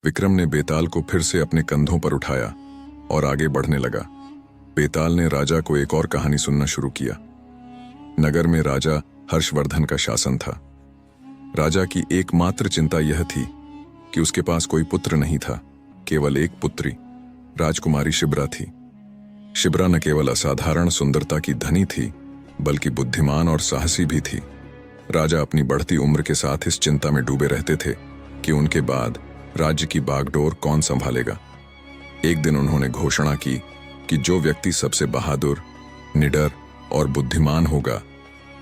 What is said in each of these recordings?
विक्रम ने बेताल को फिर से अपने कंधों पर उठाया और आगे बढ़ने लगा। बेताल ने राजा को एक और कहानी सुनना शुरू किया। नगर में राजा हर्षवर्धन का शासन था। राजा की एकमात्र चिंता यह थी कि उसके पास कोई पुत्र नहीं था, केवल एक पुत्री राजकुमारी शिब्रा थी। शिब्रा न केवल असाधारण सुंदरता की धनी थी, बल्कि बुद्धिमान और साहसी भी थी। राजा अपनी बढ़ती उम्र के साथ इस चिंता में डूबे रहते थे कि उनके बाद राज्य की बागडोर कौन संभालेगा। एक दिन उन्होंने घोषणा की कि जो व्यक्ति सबसे बहादुर, निडर और बुद्धिमान होगा,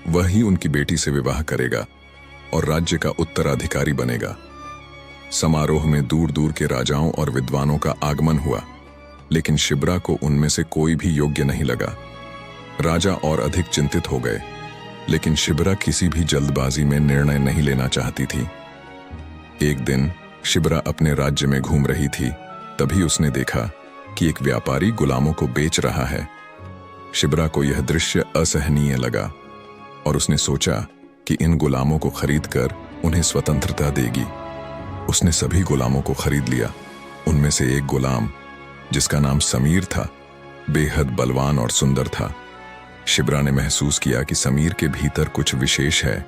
वही उनकी बेटी से विवाह करेगा और राज्य का उत्तराधिकारी बनेगा। समारोह में दूर दूर के राजाओं और विद्वानों का आगमन हुआ, लेकिन शिब्रा को उनमें से कोई भी योग्य नहीं लगा। राजा और अधिक चिंतित हो गए, लेकिन शिब्रा किसी भी जल्दबाजी में निर्णय नहीं लेना चाहती थी। एक दिन शिब्रा अपने राज्य में घूम रही थी, तभी उसने देखा कि एक व्यापारी गुलामों को बेच रहा है। शिब्रा को यह दृश्य असहनीय लगा और उसने सोचा कि इन गुलामों को खरीदकर उन्हें स्वतंत्रता देगी। उसने सभी गुलामों को खरीद लिया। उनमें से एक गुलाम, जिसका नाम समीर था, बेहद बलवान और सुंदर था। शिब्रा ने महसूस किया कि समीर के भीतर कुछ विशेष है,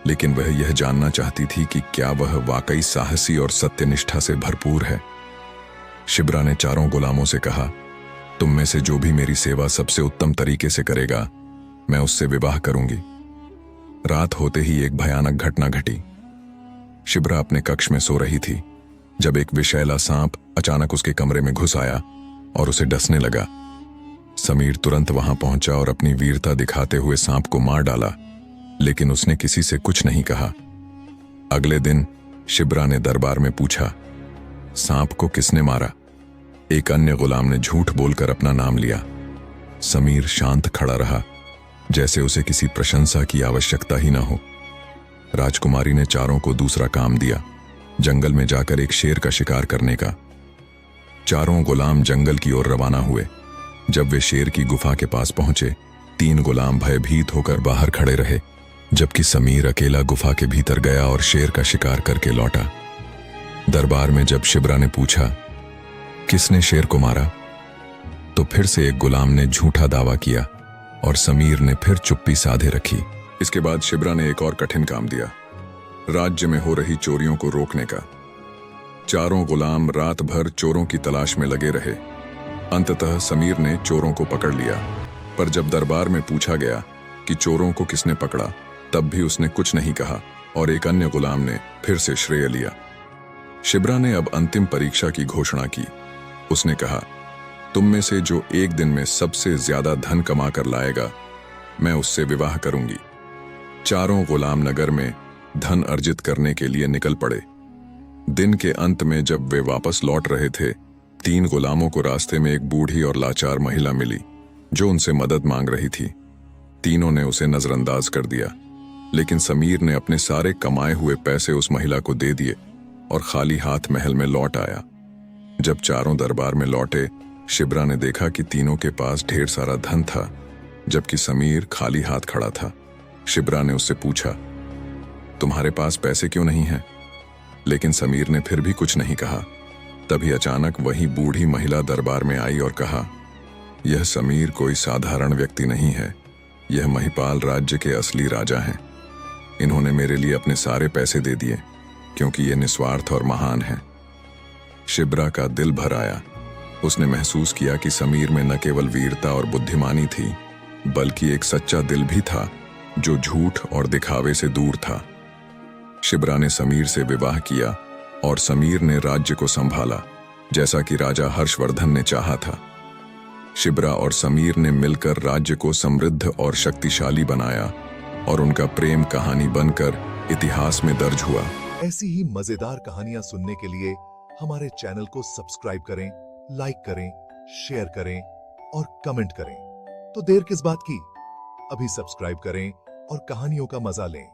लेकिन वह यह जानना चाहती थी कि क्या वह वाकई साहसी और सत्यनिष्ठा से भरपूर है। शिब्रा ने चारों गुलामों से कहा, तुम में से जो भी मेरी सेवा सबसे उत्तम तरीके से करेगा, मैं उससे विवाह करूंगी। रात होते ही एक भयानक घटना घटी। शिब्रा अपने कक्ष में सो रही थी जब एक विषैला सांप अचानक उसके कमरे में घुस आया और उसे डसने लगा। समीर तुरंत वहां पहुंचा और अपनी वीरता दिखाते हुए सांप को मार डाला, लेकिन उसने किसी से कुछ नहीं कहा। अगले दिन शिब्रा ने दरबार में पूछा, सांप को किसने मारा? एक अन्य गुलाम ने झूठ बोलकर अपना नाम लिया। समीर शांत खड़ा रहा, जैसे उसे किसी प्रशंसा की आवश्यकता ही न हो। राजकुमारी ने चारों को दूसरा काम दिया, जंगल में जाकर एक शेर का शिकार करने का। चारों गुलाम जंगल की ओर रवाना हुए। जब वे शेर की गुफा के पास पहुंचे, 3 गुलाम भयभीत होकर बाहर खड़े रहे, जबकि समीर अकेला गुफा के भीतर गया और शेर का शिकार करके लौटा। दरबार में जब शिब्रा ने पूछा, किसने शेर को मारा, तो फिर से एक गुलाम ने झूठा दावा किया और समीर ने फिर चुप्पी साधे रखी। इसके बाद शिब्रा ने एक और कठिन काम दिया, राज्य में हो रही चोरियों को रोकने का। चारों गुलाम रात भर चोरों की तलाश में लगे रहे। अंततः समीर ने चोरों को पकड़ लिया, पर जब दरबार में पूछा गया कि चोरों को किसने पकड़ा, तब भी उसने कुछ नहीं कहा और एक अन्य गुलाम ने फिर से श्रेय लिया। शिब्रा ने अब अंतिम परीक्षा की घोषणा की। उसने कहा, तुम में से जो एक दिन में सबसे ज्यादा धन कमा कर लाएगा, मैं उससे विवाह करूंगी। चारों गुलाम नगर में धन अर्जित करने के लिए निकल पड़े। दिन के अंत में जब वे वापस लौट रहे थे, 3 गुलामों को रास्ते में एक बूढ़ी और लाचार महिला मिली, जो उनसे मदद मांग रही थी। तीनों ने उसे नजरअंदाज कर दिया, लेकिन समीर ने अपने सारे कमाए हुए पैसे उस महिला को दे दिए और खाली हाथ महल में लौट आया। जब चारों दरबार में लौटे, शिब्रा ने देखा कि तीनों के पास ढेर सारा धन था, जबकि समीर खाली हाथ खड़ा था। शिब्रा ने उससे पूछा, तुम्हारे पास पैसे क्यों नहीं हैं? लेकिन समीर ने फिर भी कुछ नहीं कहा। तभी अचानक वही बूढ़ी महिला दरबार में आई और कहा, यह समीर कोई साधारण व्यक्ति नहीं है, यह महिपाल राज्य के असली राजा हैं। इन्होंने मेरे लिए अपने सारे पैसे दे दिए, क्योंकि ये निस्वार्थ और महान हैं। शिब्रा का दिल भर आया। उसने महसूस किया कि समीर में न केवल वीरता और बुद्धिमानी थी, बल्कि एक सच्चा दिल भी था जो झूठ और दिखावे से दूर था। शिब्रा ने समीर से विवाह किया और समीर ने राज्य को संभाला, जैसा कि राजा हर्षवर्धन ने चाहा था। शिब्रा और समीर ने मिलकर राज्य को समृद्ध और शक्तिशाली बनाया और उनका प्रेम कहानी बनकर इतिहास में दर्ज हुआ। ऐसी ही मजेदार कहानियां सुनने के लिए हमारे चैनल को सब्सक्राइब करें, लाइक करें, शेयर करें और कमेंट करें। तो देर किस बात की, अभी सब्सक्राइब करें और कहानियों का मजा लें।